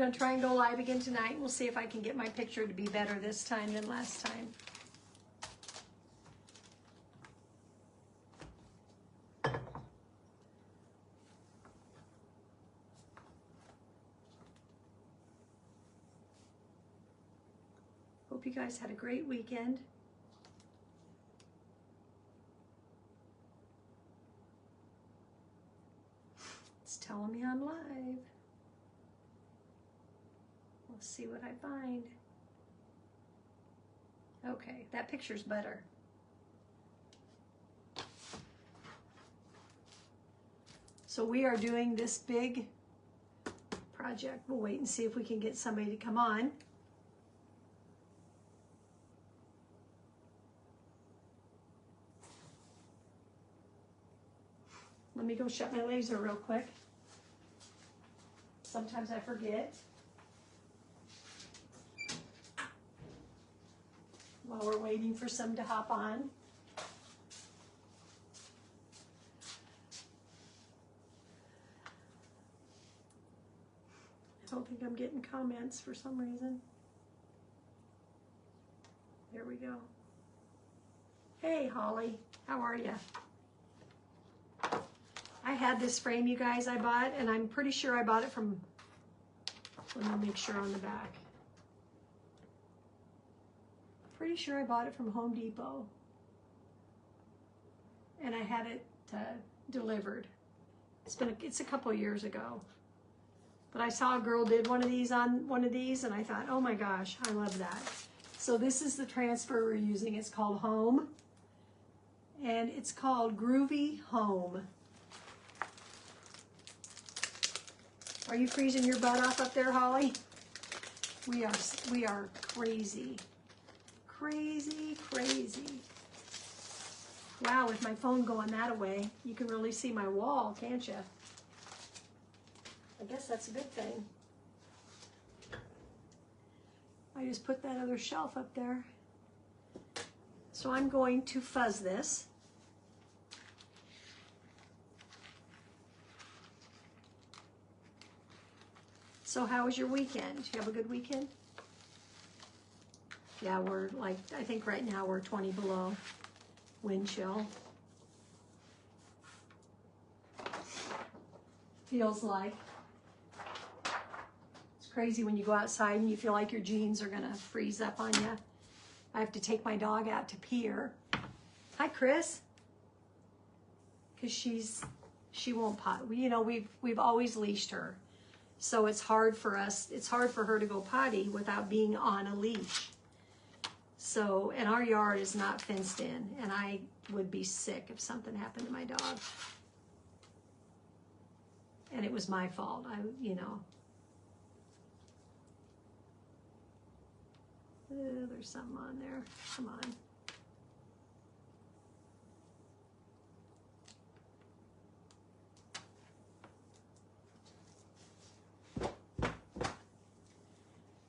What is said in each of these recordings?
going to try and go live again tonight. We'll see if I can get my picture to be better this time than last time. Hope you guys had a great weekend. It's telling me I'm live. Let's see what I find. Okay, that picture's better. So we are doing this big project. We'll wait and see if we can get somebody to come on. Let me go shut my laser real quick. Sometimes I forget. While we're waiting for some to hop on. I don't think I'm getting comments for some reason. There we go. Hey, Holly, how are you? I had this frame, you guys, I bought, and I'm pretty sure I bought it from, let me make sure on the back. Pretty sure I bought it from Home Depot. And I had it delivered. It's a couple years ago. But I saw a girl did one of these on one of these, and I thought, oh my gosh, I love that. So this is the transfer we're using. It's called Home. And it's called Groovy Home. Are you freezing your butt off up there, Holly? We are crazy. Crazy, crazy. Wow, with my phone going that way, you can really see my wall, can't you? I guess that's a good thing. I just put that other shelf up there. So I'm going to fuzz this. So how was your weekend? Did you have a good weekend? Yeah, we're like, I think right now we're 20 below wind chill. Feels like. It's crazy when you go outside and you feel like your jeans are gonna freeze up on you. I have to take my dog out to pee her. Hi, Chris. Because she won't pot. You know, we've always leashed her. So it's hard for her to go potty without being on a leash. So, and our yard is not fenced in, and I would be sick if something happened to my dog. And it was my fault, you know. There's something on there, come on.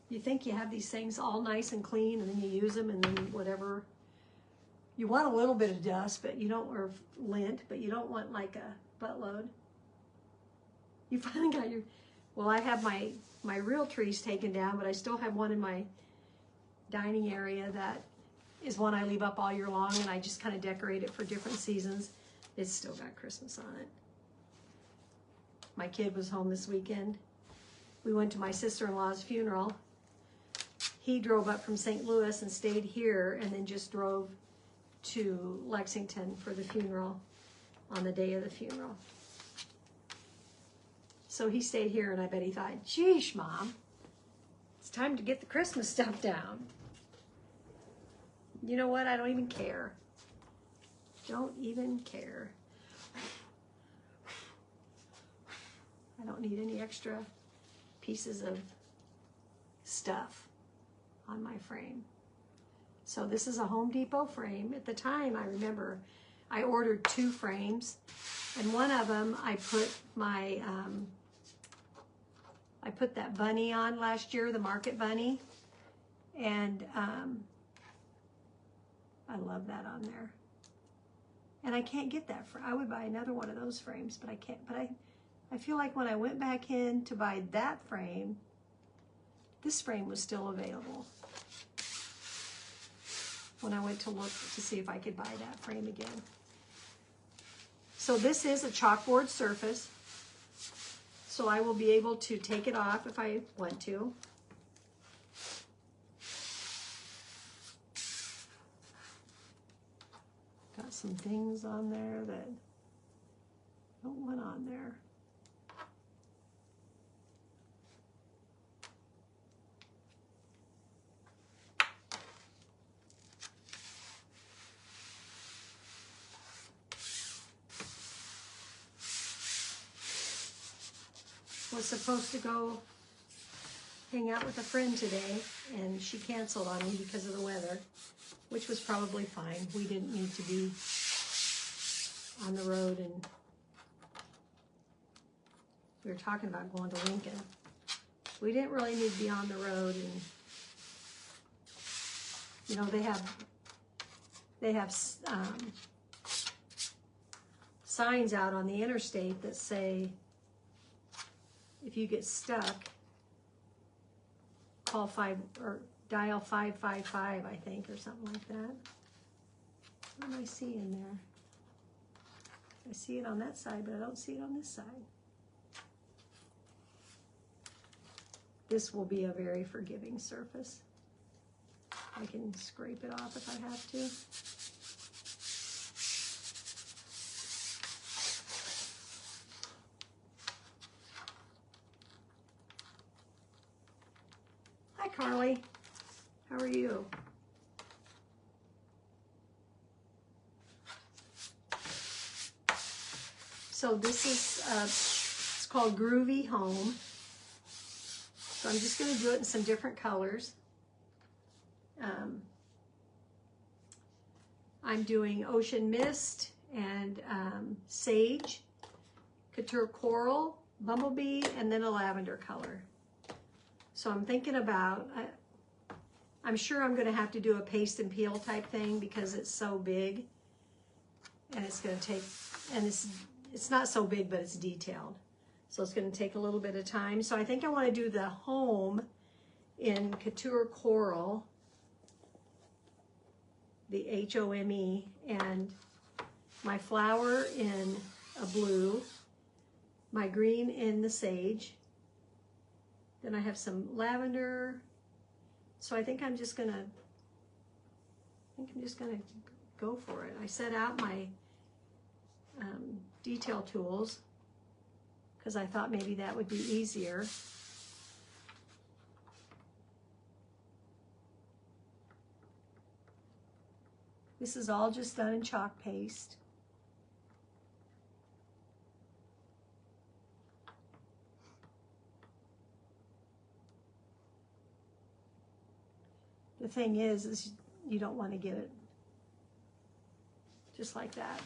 You think you have these things all nice and clean, and then you use them, and then whatever. You want a little bit of dust, but you don't, or lint, but you don't want like a buttload. You finally got your, well, I have my real trees taken down, but I still have one in my dining area that is one I leave up all year long, and I just kind of decorate it for different seasons. It's still got Christmas on it. My kid was home this weekend. We went to my sister-in-law's funeral. He drove up from St. Louis and stayed here, and then just drove to Lexington for the funeral on the day of the funeral. So he stayed here, and I bet he thought, geesh, Mom, it's time to get the Christmas stuff down. You know what? I don't even care. Don't even care. I don't need any extra pieces of stuff on my frame. So this is a Home Depot frame. At the time, I remember I ordered 2 frames, and one of them I put my I put that bunny on last year, the market bunny, and I love that on there. And I can't get that I would buy another one of those frames, but I can't. But I feel like when I went back in to buy that frame, This frame was still available when I went to look to see if I could buy that frame again. So this is a chalkboard surface, so I will be able to take it off if I want to. Got some things on there that I don't want on there. Was supposed to go hang out with a friend today, and she canceled on me because of the weather, which was probably fine. We didn't need to be on the road, and we were talking about going to Lincoln. We didn't really need to be on the road, and you know, they have signs out on the interstate that say, if you get stuck, call dial 555, I think, or something like that. What am I seeing there? I see it on that side, but I don't see it on this side. This will be a very forgiving surface. I can scrape it off if I have to. Hi, Carly. How are you? So this is, it's called Groovy Home. So I'm just going to do it in some different colors. I'm doing Ocean Mist and Sage, Couture Coral, Bumblebee, and then a lavender color. So I'm thinking about, I'm sure I'm going to have to do a paste and peel type thing because it's so big. And it's going to take, and it's not so big, but it's detailed. So it's going to take a little bit of time. So I think I want to do the home in Couture Coral, the H-O-M-E, and my flower in a blue, my green in the sage. Then I have some lavender. So I think I'm just gonna go for it. I set out my detail tools because I thought maybe that would be easier. This is all just done in chalk paste. The thing is you don't want to get it just like that.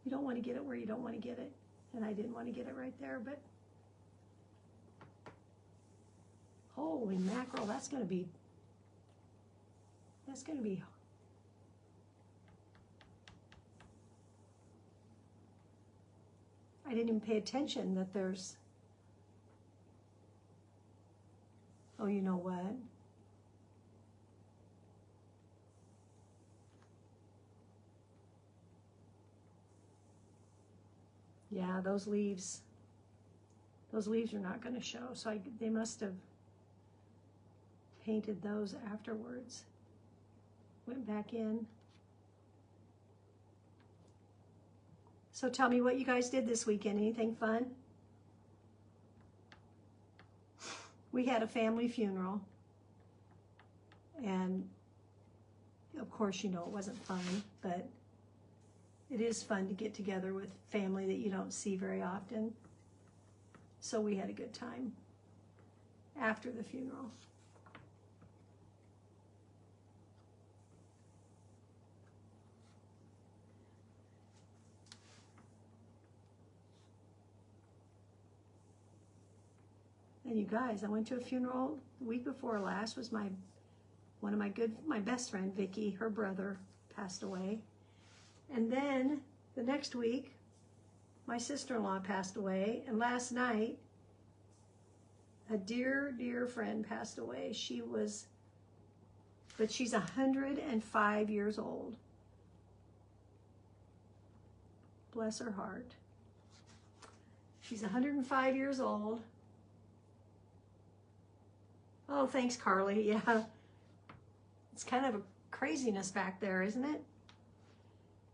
You don't want to get it where you don't want to get it. And I didn't want to get it right there, but holy mackerel, that's going to be I didn't even pay attention that there's, oh, you know what? Yeah, those leaves are not going to show. So they must have painted those afterwards. Went back in. So tell me what you guys did this weekend. Anything fun? We had a family funeral. And of course, you know, it wasn't fun, but it is fun to get together with family that you don't see very often. So we had a good time after the funeral. And you guys, I went to a funeral the week before last. Was my best friend, Vicky, her brother passed away. And then the next week, my sister-in-law passed away. And last night, a dear, dear friend passed away. But she's 105 years old. Bless her heart. She's 105 years old. Oh, thanks, Carly. Yeah. It's kind of a craziness back there, isn't it?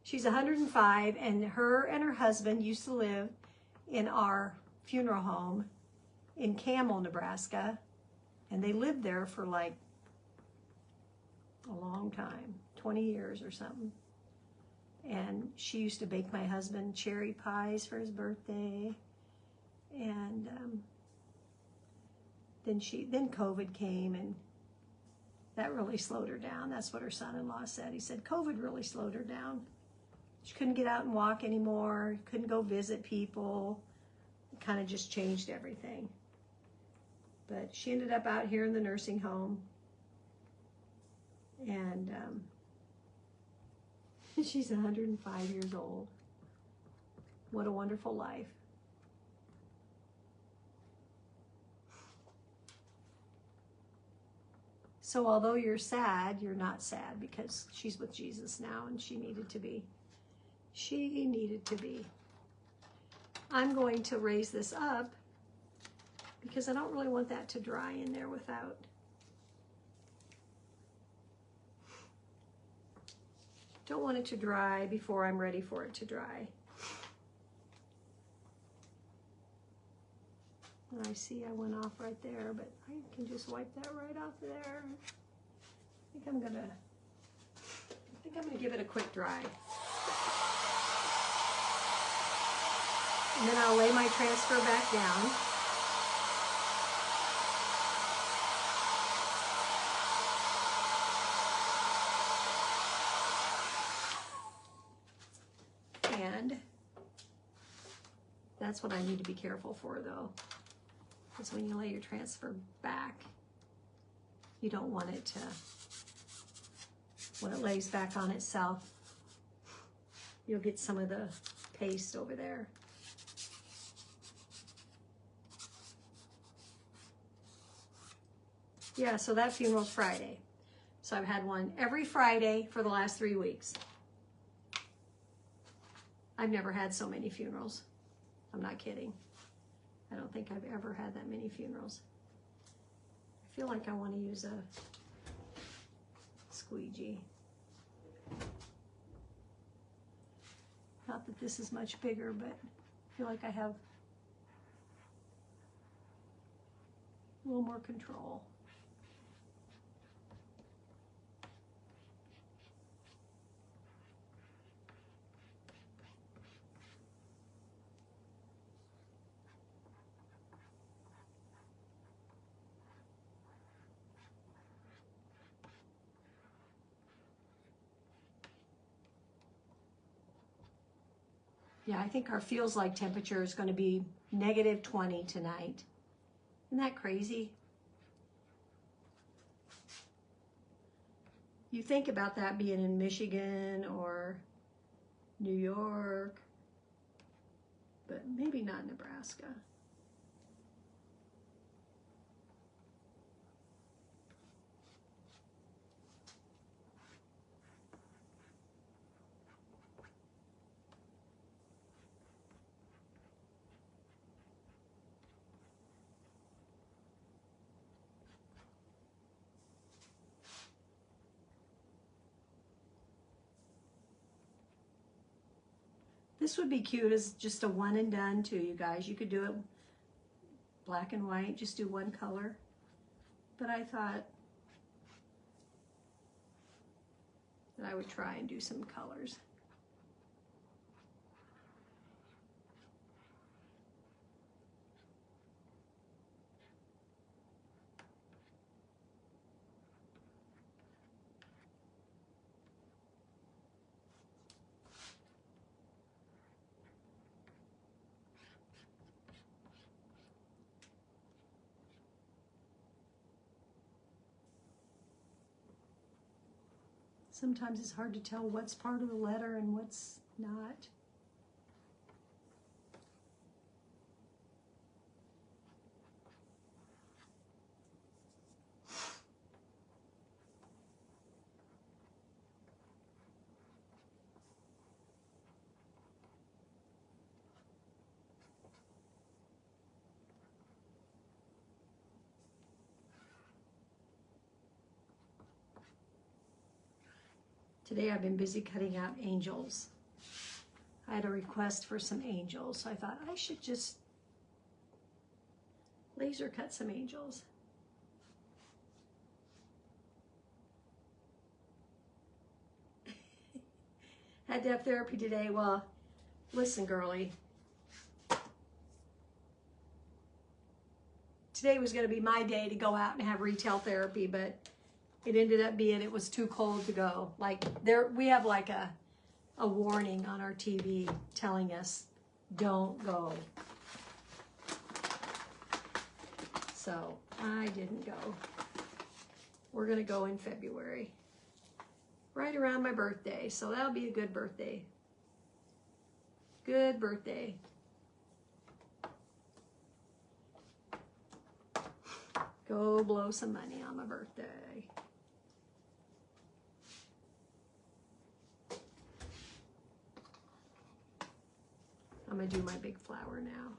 She's 105, and her husband used to live in our funeral home in Camel, Nebraska, and they lived there for like a long time, 20 years or something. And she used to bake my husband cherry pies for his birthday, and then COVID came, and that really slowed her down. That's what her son-in-law said. He said COVID really slowed her down. She couldn't get out and walk anymore, couldn't go visit people. It kind of just changed everything. But she ended up out here in the nursing home, and she's 105 years old. What a wonderful life. So although you're sad, you're not sad, because she's with Jesus now, and she needed to be. She needed to be. I'm going to raise this up because I don't really want that to dry in there without. Don't want it to dry before I'm ready for it to dry. And I see I went off right there, but I can just wipe that right off there. I think I'm gonna give it a quick dry. And then I'll lay my transfer back down. And that's what I need to be careful for, though. Because when you lay your transfer back, you don't want it to, when it lays back on itself, you'll get some of the paste over there. Yeah, so that funeral's Friday. So I've had one every Friday for the last 3 weeks. I've never had so many funerals. I'm not kidding. I don't think I've ever had that many funerals. I feel like I want to use a squeegee. Not that this is much bigger, but I feel like I have a little more control. Yeah, I think our feels like temperature is going to be -20 tonight. Isn't that crazy? You think about that being in Michigan or New York, but maybe not Nebraska. This would be cute as just a one and done too, you guys. You could do it black and white, just do one color. But I thought that I would try and do some colors. Sometimes it's hard to tell what's part of the letter and what's not. Today I've been busy cutting out angels. I had a request for some angels, so I thought I should just laser cut some angels. Had to have therapy today. Well, listen, girlie. Today was going to be my day to go out and have retail therapy, but it ended up being it was too cold to go. Like we have like a warning on our TV telling us don't go. So I didn't go. We're going to go in February. Right around my birthday, so that'll be a good birthday. Good birthday. Go blow some money on my birthday. I'm gonna do my big flower now.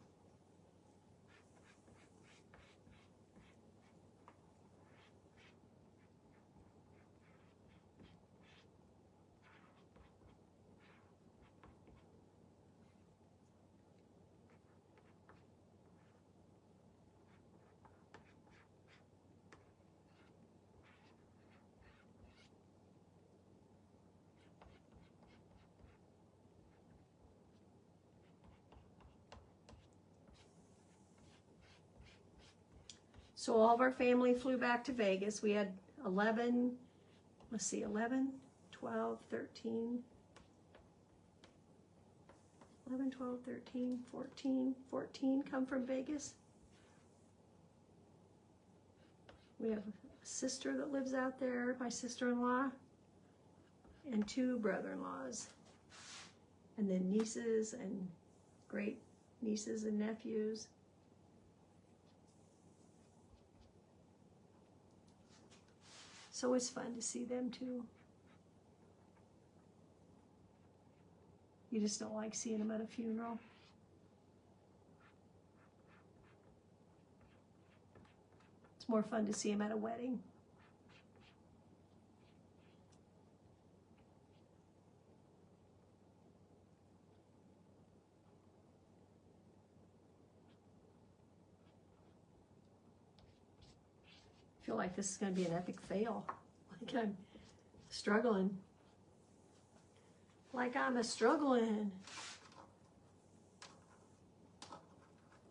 So all of our family flew back to Vegas. We had 11, 12, 13, 11, 12, 13, 14 come from Vegas. We have a sister that lives out there, my sister-in-law, and 2 brother-in-laws. And then nieces and great nieces and nephews. So it's fun to see them too. You just don't like seeing them at a funeral. It's more fun to see them at a wedding. I feel like this is going to be an epic fail. Like I'm struggling. Like I'm struggling.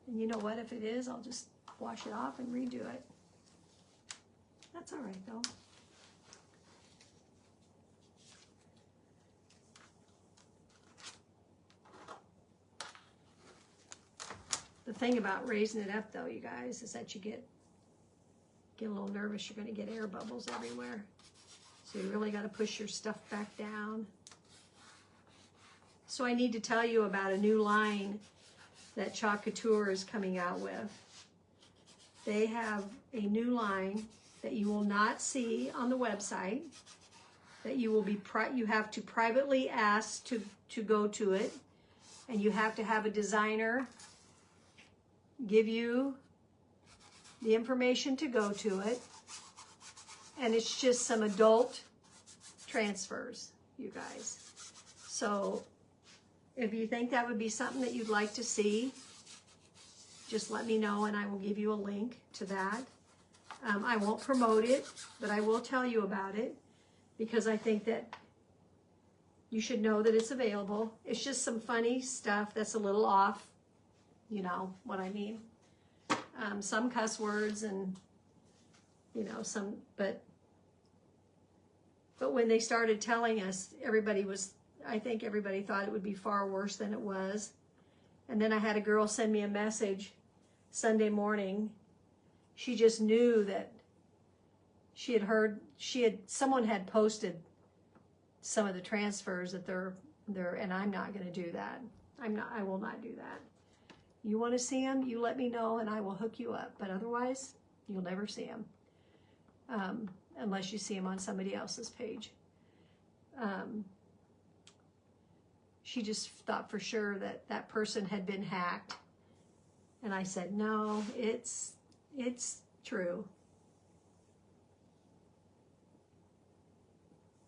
And you know what? If it is, I'll just wash it off and redo it. That's all right, though. The thing about raising it up, though, you guys, is that you get a little nervous. You're going to get air bubbles everywhere. So you really got to push your stuff back down. So I need to tell you about a new line that Couture is coming out with. They have a new line that you will not see on the website, that you will be you have to privately ask to go to it, and you have to have a designer give you the information to go to it, and it's just some adult transfers, you guys. So if you think that would be something that you'd like to see, just let me know and I will give you a link to that. I won't promote it, but I will tell you about it because I think that you should know that it's available. It's just some funny stuff that's a little off, you know what I mean. Some cuss words and, you know, some, but when they started telling us, I think everybody thought it would be far worse than it was. And then I had a girl send me a message Sunday morning. She just knew that she had heard, someone had posted some of the transfers that they're, and I'm not going to do that. I will not do that. You want to see them, you let me know and I will hook you up. But otherwise, you'll never see them. Unless you see them on somebody else's page. She just thought for sure that that person had been hacked. And I said, no, it's true.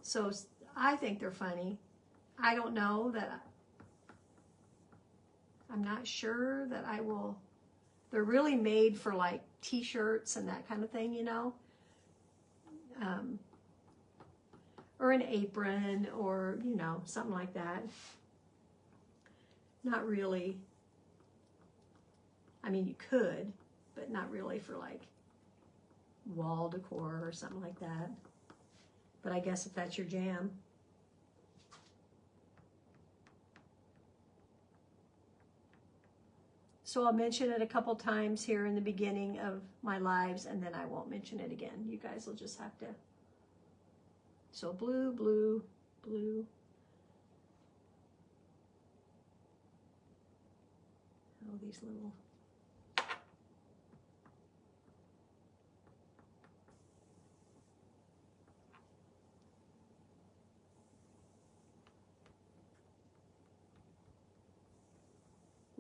So I think they're funny. I don't know that, I'm not sure that I will, they're really made for like t-shirts and that kind of thing, you know, or an apron or, you know, something like that. Not really, I mean, you could, but not really for like wall decor or something like that. But I guess if that's your jam. So I'll mention it a couple times here in the beginning of my lives, and then I won't mention it again. You guys will just have to. So blue, blue, blue. Oh, these little.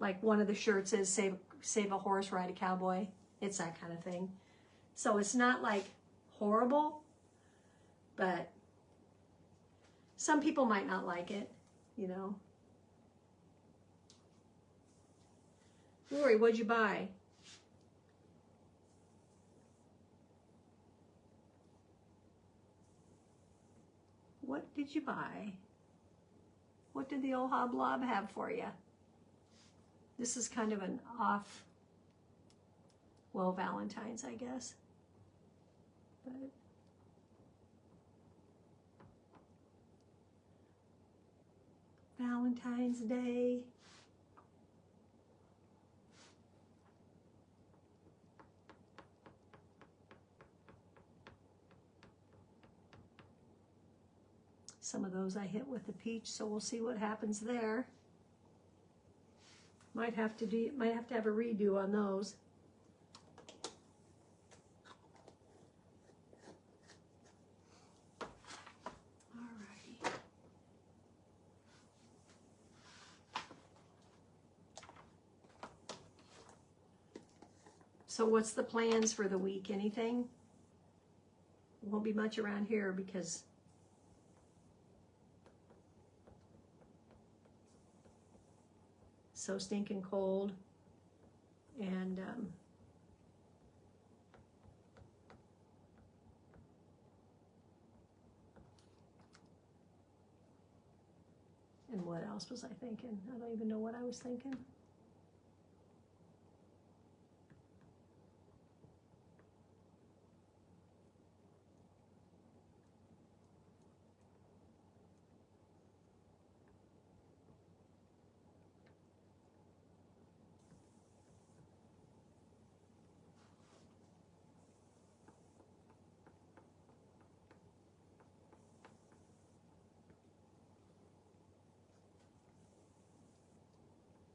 Like one of the shirts is save a horse, ride a cowboy. It's that kind of thing. So it's not like horrible, but some people might not like it, you know. Lori, what'd you buy? What did you buy? What did the old hoblob have for you? This is kind of an off, well, Valentine's, I guess. But Valentine's Day. Some of those I hit with the peach, so we'll see what happens there. Might have to have a redo on those. Alrighty. So what's the plans for the week? Anything? Won't be much around here because so stinking cold, and what else was I thinking? I don't even know what I was thinking.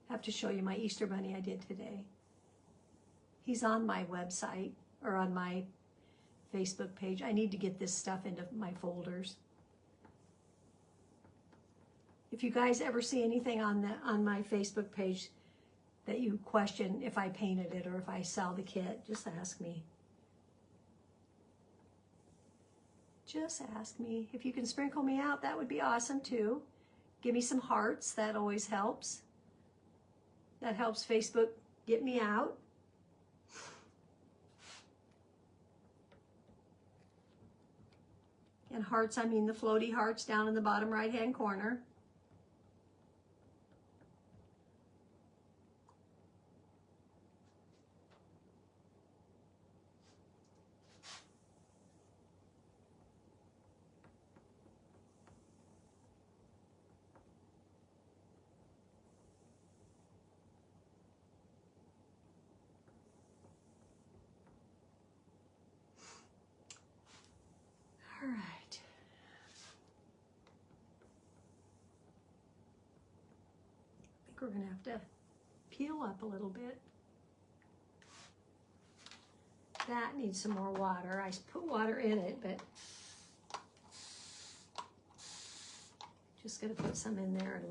I have to show you my Easter bunny I did today. He's on my website or on my Facebook page. I need to get this stuff into my folders. If you guys ever see anything on my Facebook page that you question if I painted it or if I sell the kit, just ask me. Just ask me. If you can sprinkle me out, that would be awesome too. Give me some hearts, that always helps. That helps Facebook get me out. And hearts, I mean the floaty hearts down in the bottom right-hand corner. All right. I think we're going to have to peel up a little bit. That needs some more water. I put water in it, but just going to put some in there and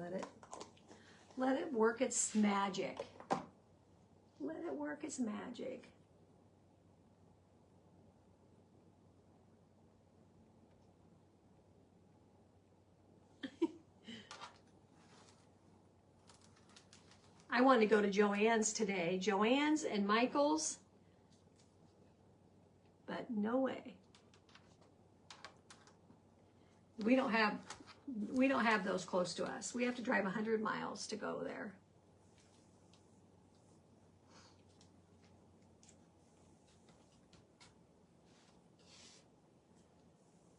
let it work its magic. Let it work its magic. I wanted to go to Joann's today. Joann's and Michael's. But no way. We don't have those close to us. We have to drive 100 miles to go there.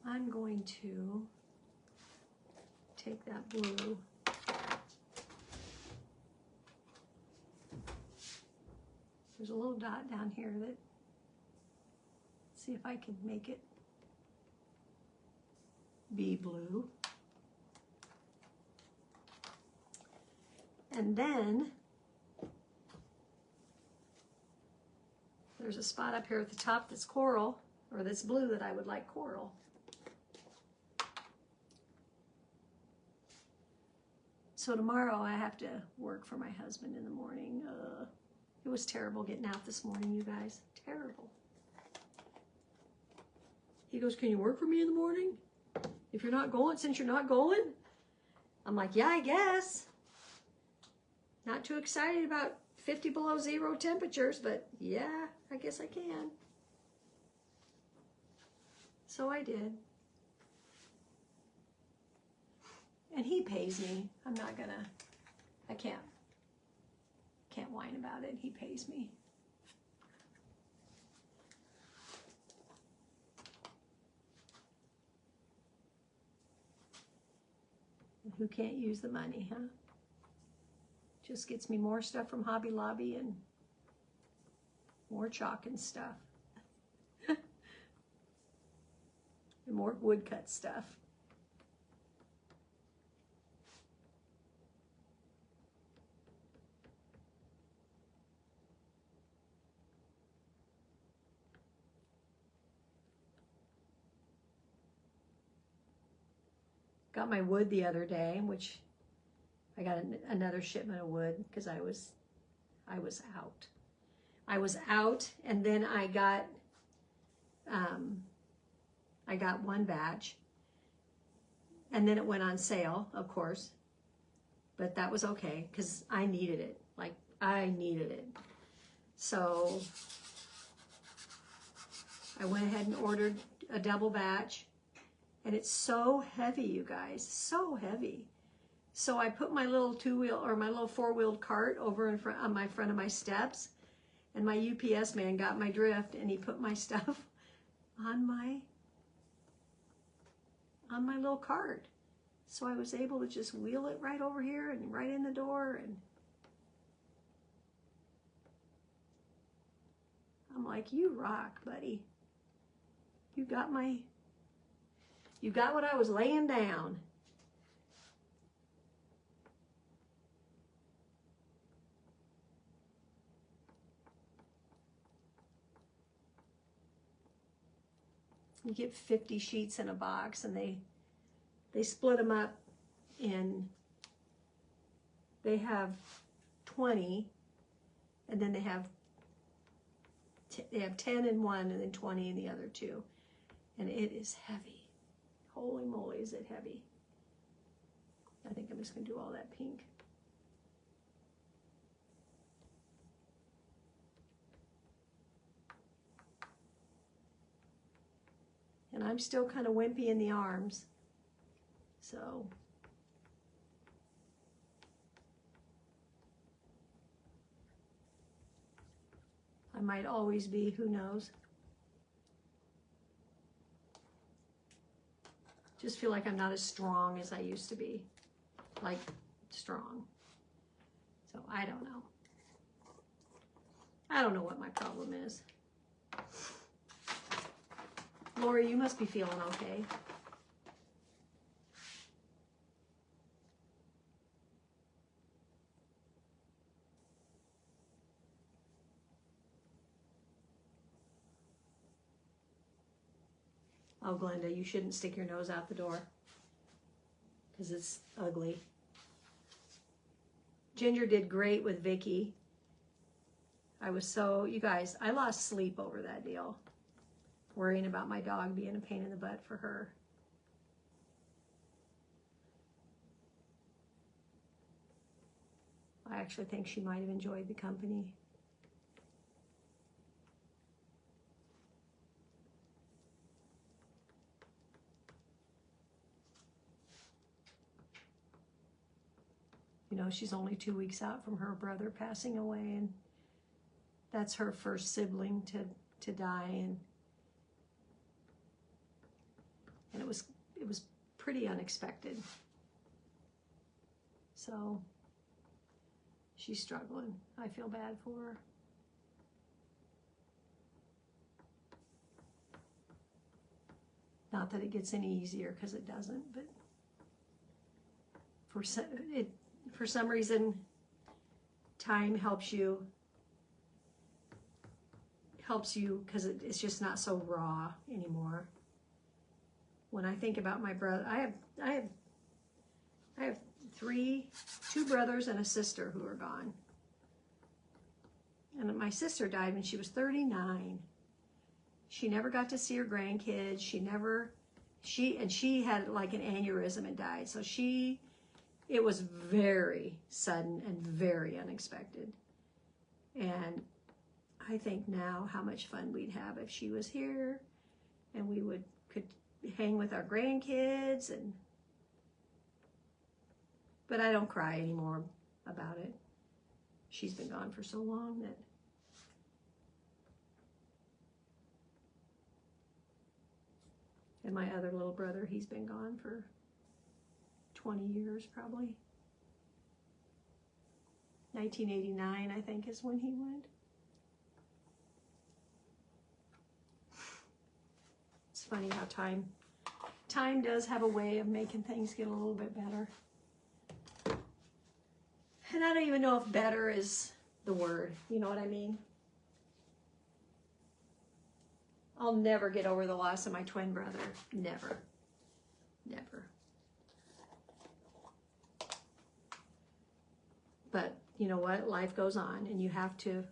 I'm going to take that blue. There's a little dot down here that, see if I can make it be blue. And then there's a spot up here at the top that's coral, or that's blue, that I would like coral. So tomorrow I have to work for my husband in the morning. It was terrible getting out this morning, you guys. Terrible. He goes, can you work for me in the morning? If you're not going, since you're not going? I'm like, yeah, I guess. Not too excited about 50 below zero temperatures, but yeah, I guess I can. So I did. And he pays me. I'm not gonna, I can't whine about it. He pays me. Who can't use the money, huh? Just gets me more stuff from Hobby Lobby and more chalk and stuff. And more woodcut stuff. Got my wood the other day, which I got another shipment of wood because I was out. I was out, and then I got one batch, and then it went on sale, of course, but that was okay because I needed it. Like, I needed it. So I went ahead and ordered a double batch. And it's so heavy, you guys, so heavy. So I put my little two-wheel or my little four-wheeled cart over in front on my front of my steps, and my UPS man got my drift, and he put my stuff on my little cart. So I was able to just wheel it right over here and right in the door, and I'm like, you rock, buddy. You got what I was laying down. You get 50 sheets in a box, and they split them up in, they have 20, and then they have 10 in one, and then 20 in the other two. And it is heavy. Holy moly, is it heavy. I think I'm just going to do all that pink. And I'm still kind of wimpy in the arms. So I might always be, who knows. Just feel like I'm not as strong as I used to be. Like, strong. So, I don't know. I don't know what my problem is. Lori, you must be feeling okay. Oh, Glenda, you shouldn't stick your nose out the door because it's ugly. Ginger did great with Vicky. You guys, I lost sleep over that deal, worrying about my dog being a pain in the butt for her. I actually think she might have enjoyed the company. You know, she's only 2 weeks out from her brother passing away, and that's her first sibling to die, and it was pretty unexpected. So she's struggling. I feel bad for her. Not that it gets any easier, because it doesn't, but for some reason, time helps you because it's just not so raw anymore. When I think about my brother, I have two brothers and a sister who are gone. And my sister died when she was 39. She never got to see her grandkids. She had like an aneurysm and died. So it was very sudden and very unexpected. And I think now how much fun we'd have if she was here and we could hang with our grandkids. But I don't cry anymore about it. She's been gone for so long that and my other little brother, he's been gone for 20 years probably. 1989, I think, is when he went. It's funny how time does have a way of making things get a little bit better. And I don't even know if better is the word, you know what I mean? I'll never get over the loss of my twin brother. Never. Never. But you know what? Life goes on, and you have to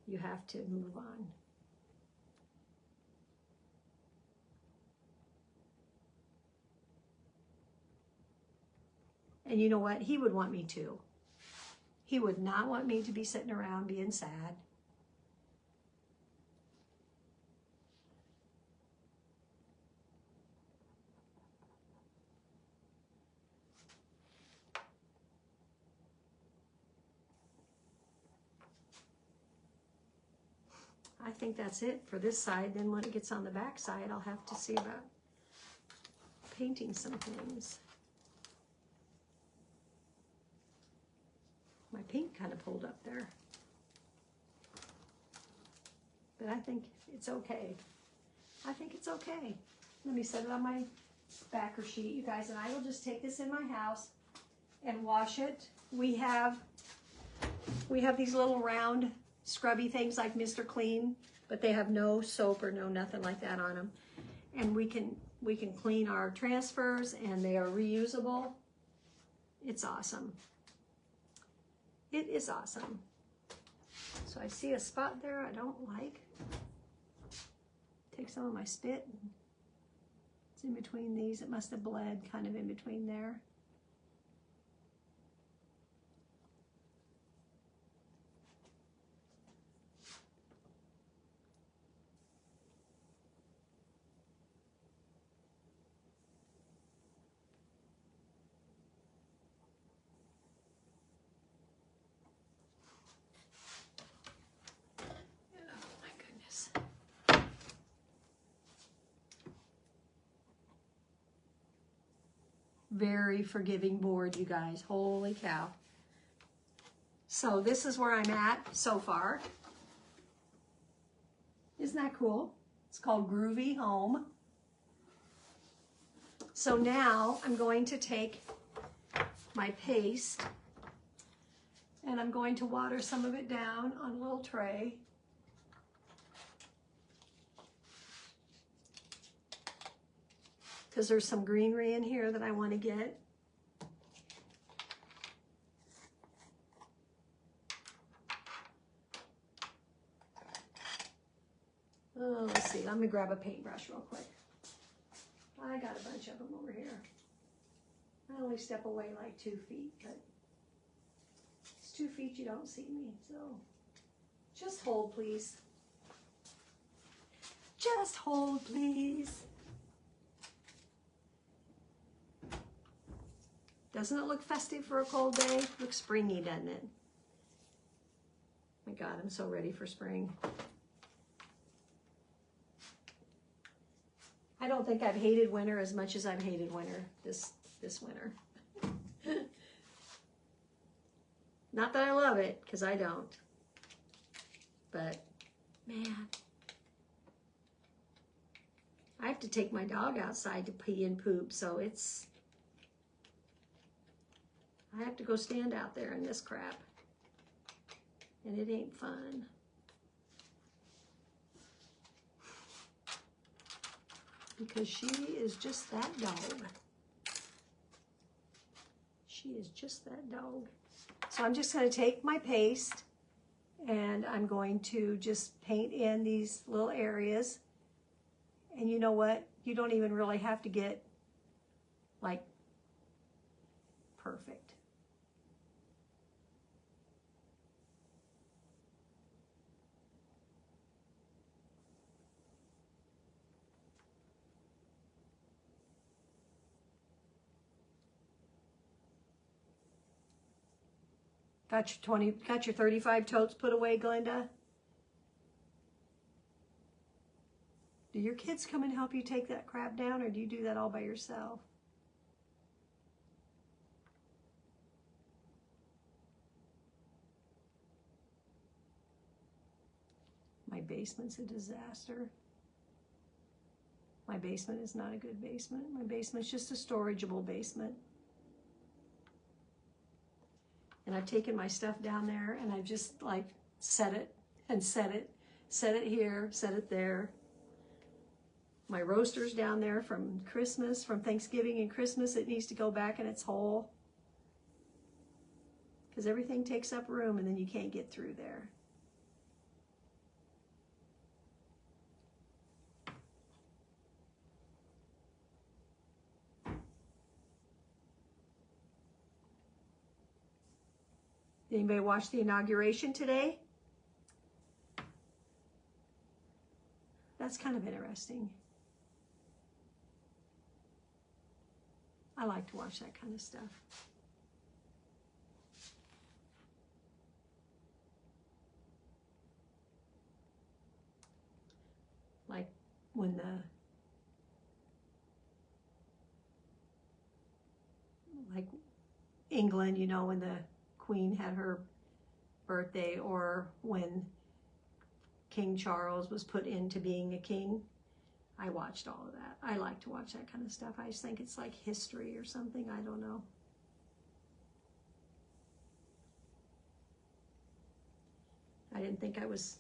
move on. And you know what? He would want me to. He would not want me to be sitting around being sad. I think that's it for this side. Then when it gets on the back side, I'll have to see about painting some things. My pink kind of pulled up there. But I think it's okay. I think it's okay. Let me set it on my backer sheet, you guys, and I will just take this in my house and wash it. We have these little round scrubby things like Mr. Clean, but they have no soap or no nothing like that on them. And we can clean our transfers, and they are reusable. It's awesome. It is awesome. So I see a spot there I don't like. Take some of my spit. It's in between these. It must have bled kind of in between there. Very forgiving board, you guys. Holy cow. So this is where I'm at so far. Isn't that cool? It's called Groovy Home. So now I'm going to take my paste and I'm going to water some of it down on a little tray. Because there's some greenery in here that I want to get. Oh, let's see. Let me grab a paintbrush real quick. I got a bunch of them over here. I only step away like 2 feet, but it's 2 feet, you don't see me. So just hold, please. Just hold, please. Doesn't it look festive for a cold day? Looks springy, doesn't it? My God, I'm so ready for spring. I don't think I've hated winter as much as I've hated winter this winter. Not that I love it, because I don't. But, man. I have to take my dog outside to pee and poop, so I have to go stand out there in this crap. And it ain't fun. Because she is just that dog. She is just that dog. So I'm just going to take my paste and I'm going to just paint in these little areas. And you know what? You don't even really have to get like perfect. Got your 35 totes put away, Glenda? Do your kids come and help you take that crap down, or do you do that all by yourself? My basement's a disaster. My basement is not a good basement. My basement's just a storageable basement. And I've taken my stuff down there and I've just like set it and set it here, set it there. My roaster's down there from Christmas, from Thanksgiving and Christmas. It needs to go back in its hole. Because everything takes up room and then you can't get through there. Anybody watch the inauguration today? That's kind of interesting. I like to watch that kind of stuff. Like when like England, you know, when the Queen had her birthday, or when King Charles was put into being a king. I watched all of that. I like to watch that kind of stuff. I just think it's like history or something. I don't know. I didn't think I was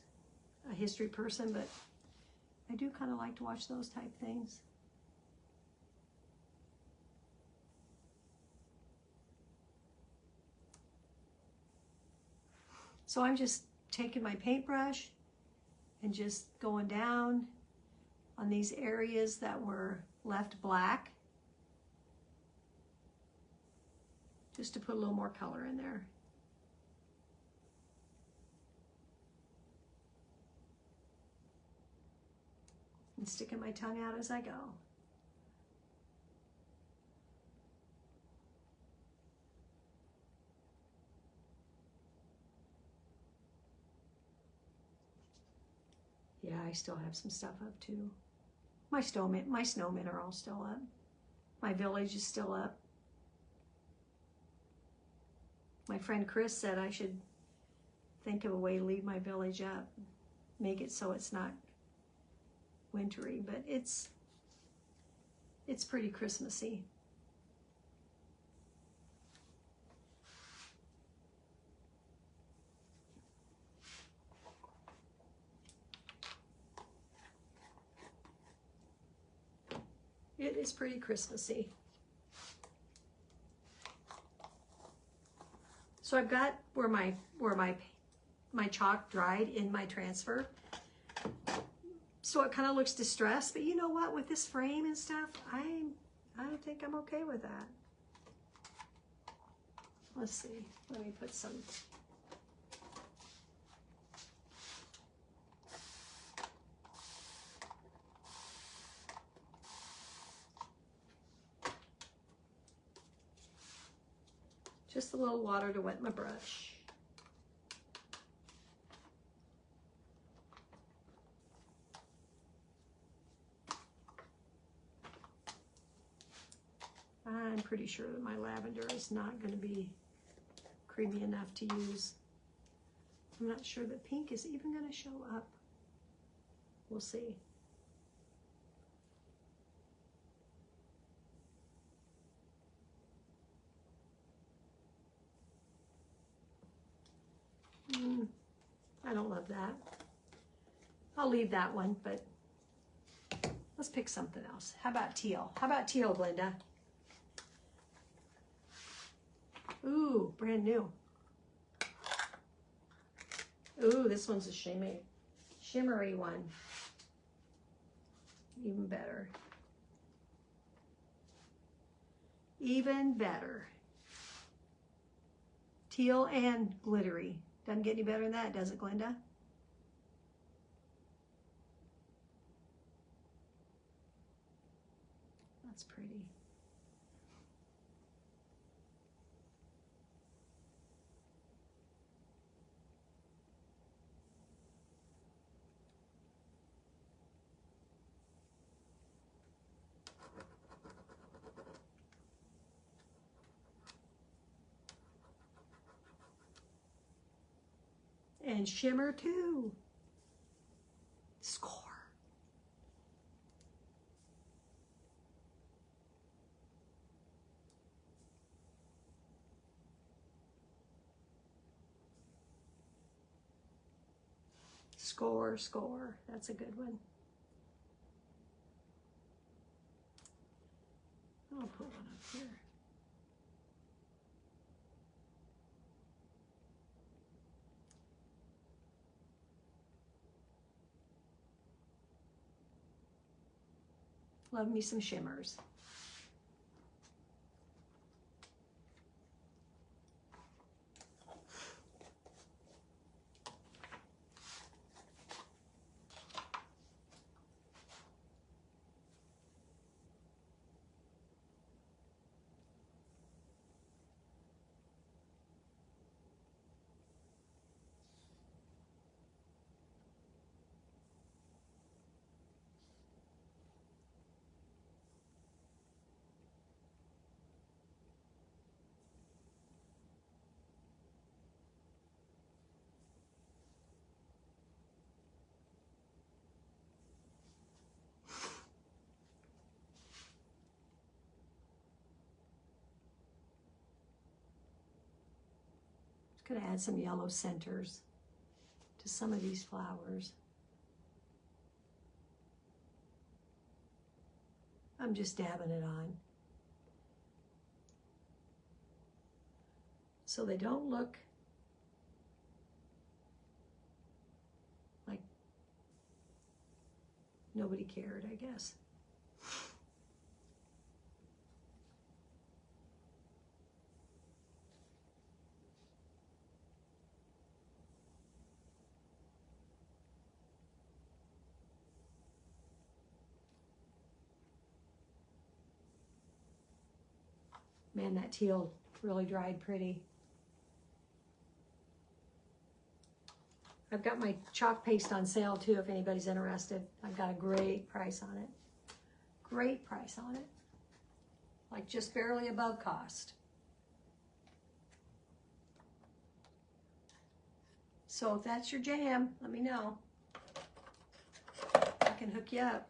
a history person, but I do kind of like to watch those type things. So I'm just taking my paintbrush and just going down on these areas that were left black, just to put a little more color in there. And sticking my tongue out as I go. Yeah, I still have some stuff up too. My snowmen are all still up. My village is still up. My friend Chris said I should think of a way to leave my village up. Make it so it's not wintry, but it's pretty Christmassy. It is pretty Christmassy. So I've got where my chalk dried in my transfer. So it kind of looks distressed, but you know what? With this frame and stuff, I think I'm okay with that. Let's see. Let me put some Just a little water to wet my brush. I'm pretty sure that my lavender is not going to be creamy enough to use. I'm not sure that pink is even going to show up. We'll see. I don't love that. I'll leave that one, but let's pick something else. How about teal? How about teal, Glenda? Ooh, brand new. Ooh, this one's a shimmery one. Even better. Even better. Teal and glittery. Doesn't get any better than that, does it, Glenda? That's pretty. And shimmer too. Score. Score, score. That's a good one. I'll put one up here. Love me some shimmers. Gonna add some yellow centers to some of these flowers. I'm just dabbing it on. So they don't look like nobody cared, I guess. Man, that teal really dried pretty. I've got my chalk paste on sale too, if anybody's interested. I've got a great price on it. Great price on it. Like just barely above cost. So if that's your jam, let me know. I can hook you up.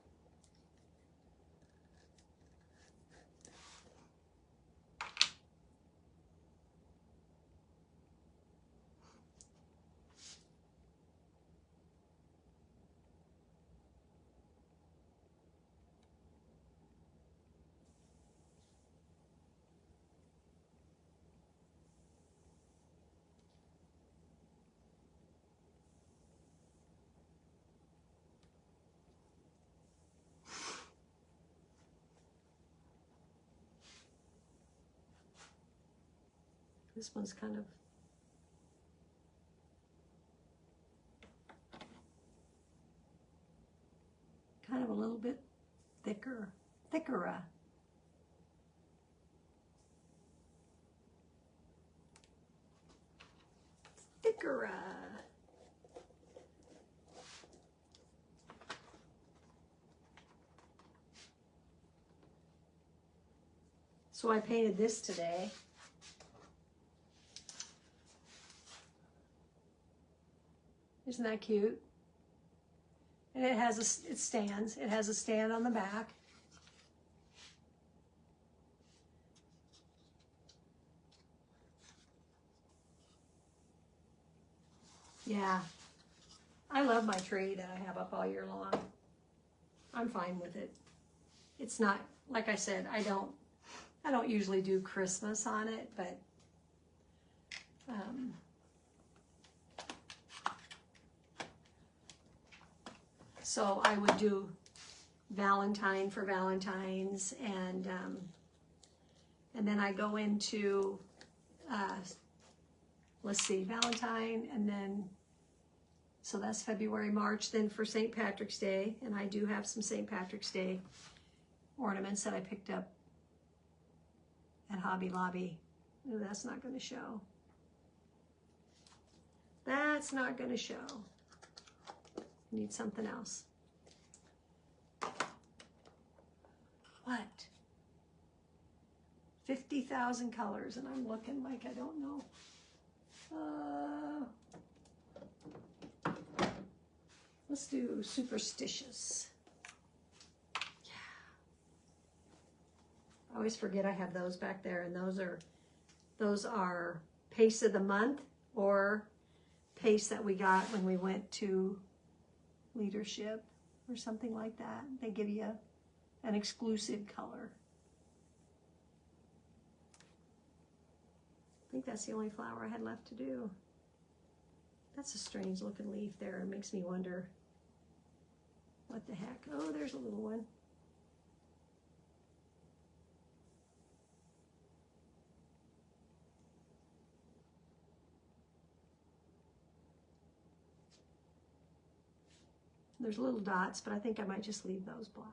This one's kind of a little bit thicker. Hickory. So I painted this today. Isn't that cute? And it has it stands. It has a stand on the back. Yeah, I love my tree that I have up all year long. I'm fine with it. It's not, like I said, I don't usually do Christmas on it, but so I would do Valentine for Valentine's, and then I go into let's see, Valentine, and then so that's February, March, then for St. Patrick's Day, and I do have some St. Patrick's Day ornaments that I picked up at Hobby Lobby. Ooh, that's not going to show. That's not going to show. Need something else. What? 50,000 colors, and I'm looking like I don't know. Let's do Superstitious. Yeah. I always forget I have those back there, and those are Pace of the Month or Pace that we got when we went to Leadership or something like that. They give you an exclusive color. I think that's the only flower I had left to do. That's a strange looking leaf there. It makes me wonder what the heck. Oh, there's a little one. There's little dots, but I think I might just leave those black.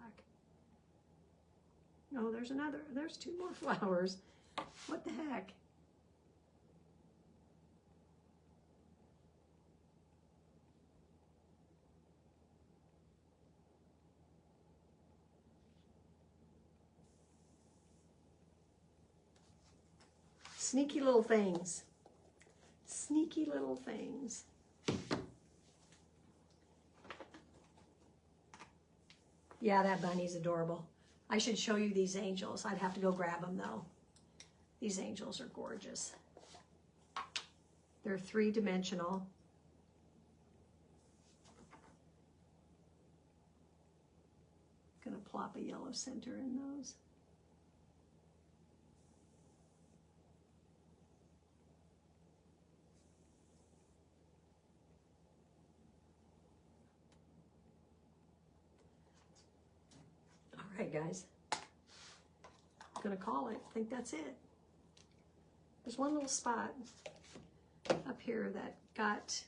Oh, there's another. There's two more flowers. What the heck? Sneaky little things. Sneaky little things. Yeah, that bunny's adorable. I should show you these angels. I'd have to go grab them though. These angels are gorgeous. They're three-dimensional. Gonna plop a yellow center in those. All right, guys. I'm gonna call it. I think that's it. There's one little spot up here that got,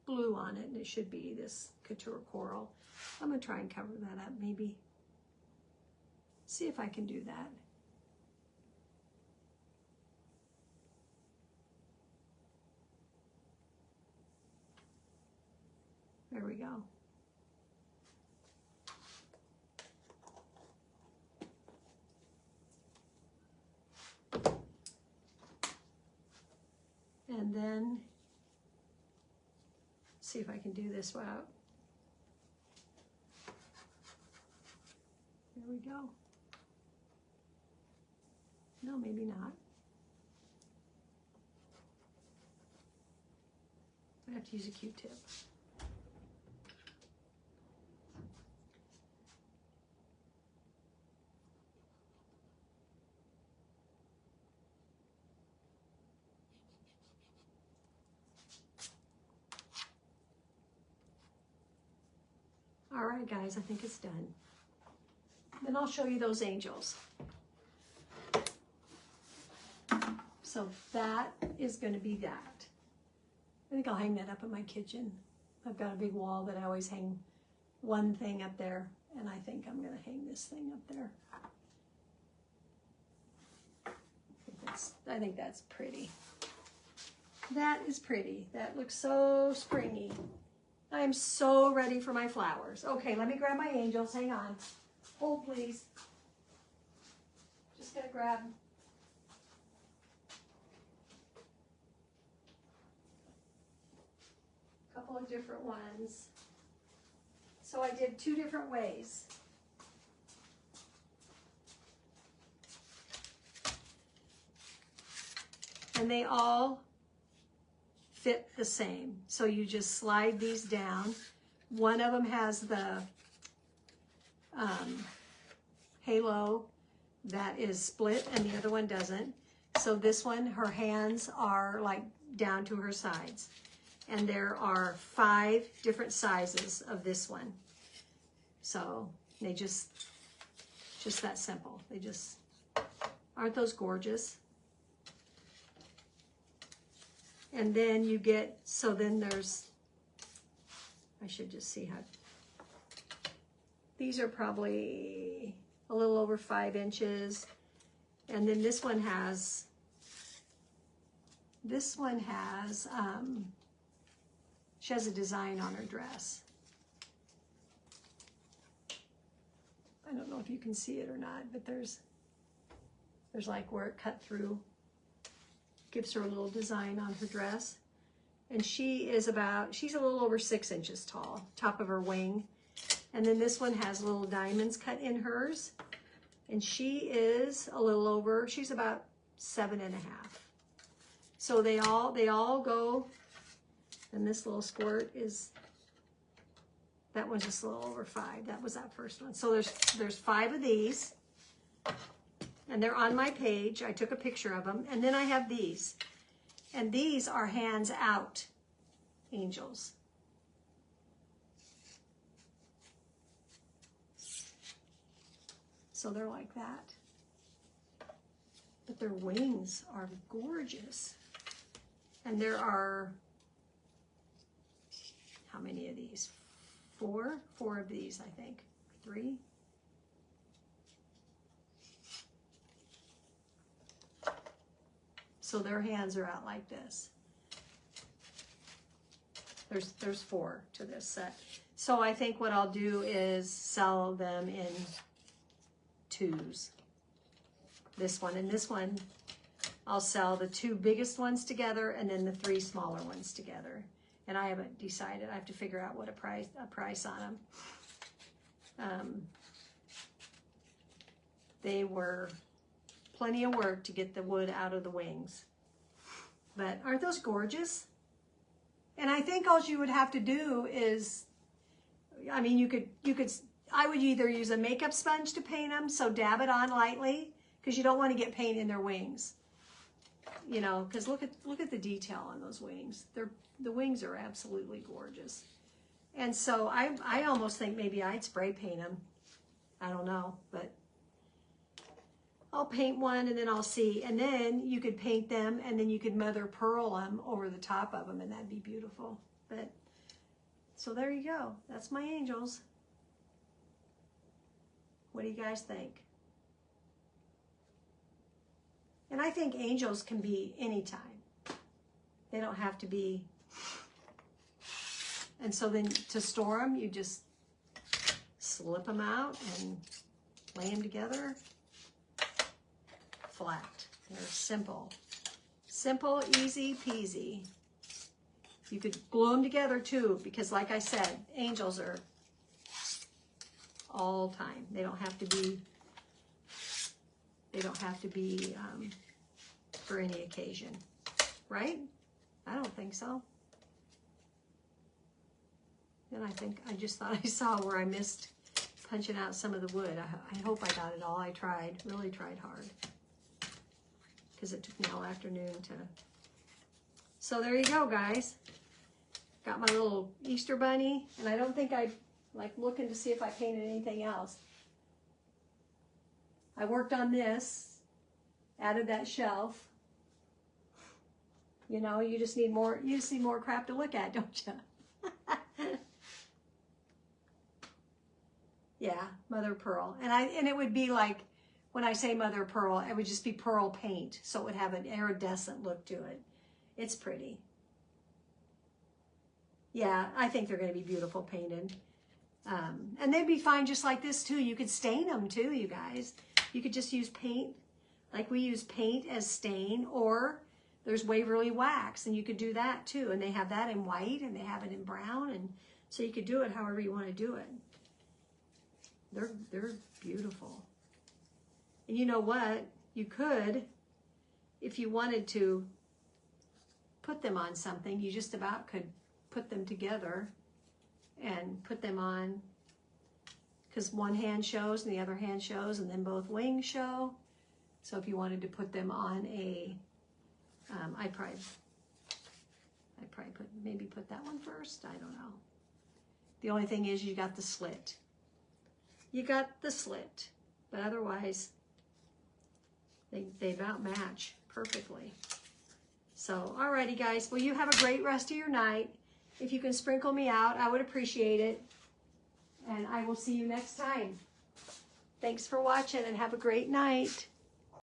blue on it, and it should be this Couture Coral. I'm gonna try and cover that up, maybe. See if I can do that. There we go. And then see if I can do this out. There we go. No, maybe not. I have to use a Q-tip. All right, guys, I think it's done. Then I'll show you those angels. So that is going to be that. I think I'll hang that up in my kitchen. I've got a big wall that I always hang one thing up there, and I think I'm going to hang this thing up there. think that's pretty. That is pretty. That looks so springy. I am so ready for my flowers. Okay, let me grab my angels. Hang on. Hold, please. Just gonna grab a couple of different ones. So I did 2 different ways. And they all fit the same. So you just slide these down. One of them has the halo that is split and the other one doesn't. So this one, her hands are like down to her sides. And there are 5 different sizes of this one. So they just that simple. They just, aren't those gorgeous? And then you get, so then there's, I should just see how, these are probably a little over 5 inches. And then this one has, she has a design on her dress. I don't know if you can see it or not, but there's like where it cut through. Gives her a little design on her dress. And she's a little over 6 inches tall, top of her wing. And then this one has little diamonds cut in hers. And she is a little over, she's about 7.5. So they all go, and this little squirt is, that one's just a little over 5. That was that first one. So there's 5 of these. And they're on my page. I took a picture of them. And then I have these. And these are hands out angels. So they're like that. But their wings are gorgeous. And there are, how many of these? 4? 4 of these, I think. 3? So their hands are out like this. There's 4 to this set. So I think what I'll do is sell them in 2s. This one and this one, I'll sell the 2 biggest ones together and then the 3 smaller ones together. And I haven't decided. I have to figure out what a price on them. They were plenty of work to get the wood out of the wings. But aren't those gorgeous? And I think all you would have to do is, I mean, I would either use a makeup sponge to paint them, so dab it on lightly, because you don't want to get paint in their wings. You know, because look at the detail on those wings. The wings are absolutely gorgeous. And so I almost think maybe I'd spray paint them. I don't know, but I'll paint one and then I'll see. And then you could paint them and then you could mother of pearl them over the top of them and that'd be beautiful. But so there you go. That's my angels. What do you guys think? And I think angels can be anytime. They don't have to be. And so then to store them, you just slip them out and lay them together flat. They're simple. Simple, easy peasy. You could glue them together too, because like I said, angels are all time. They don't have to be for any occasion, right? I don't think so. And I just thought I saw where I missed punching out some of the wood. I hope I got it all. I tried, really tried hard. Because it took me all afternoon to. So there you go, guys. Got my little Easter bunny. And I don't think I like looking to see if I painted anything else. I worked on this, added that shelf. You know, you just need more crap to look at, don't you? Yeah, mother of pearl. And it would be like, when I say mother of pearl, it would just be pearl paint. So it would have an iridescent look to it. It's pretty. Yeah, I think they're going to be beautiful painted. And they'd be fine just like this too. You could stain them too, you guys. You could just use paint, like we use paint as stain, or there's Waverly wax, and you could do that too. And they have that in white, and they have it in brown, and so you could do it however you want to do it. They're beautiful. And you know what? You could, if you wanted to put them on something, you just about could put them together and put them on, because one hand shows and the other hand shows, and then both wings show. So if you wanted to put them on a, I'd probably put that one first. I don't know. The only thing is you got the slit. You got the slit, but otherwise they about match perfectly. So, alrighty guys, well, you have a great rest of your night. If you can sprinkle me out, I would appreciate it. And I will see you next time. Thanks for watching and have a great night.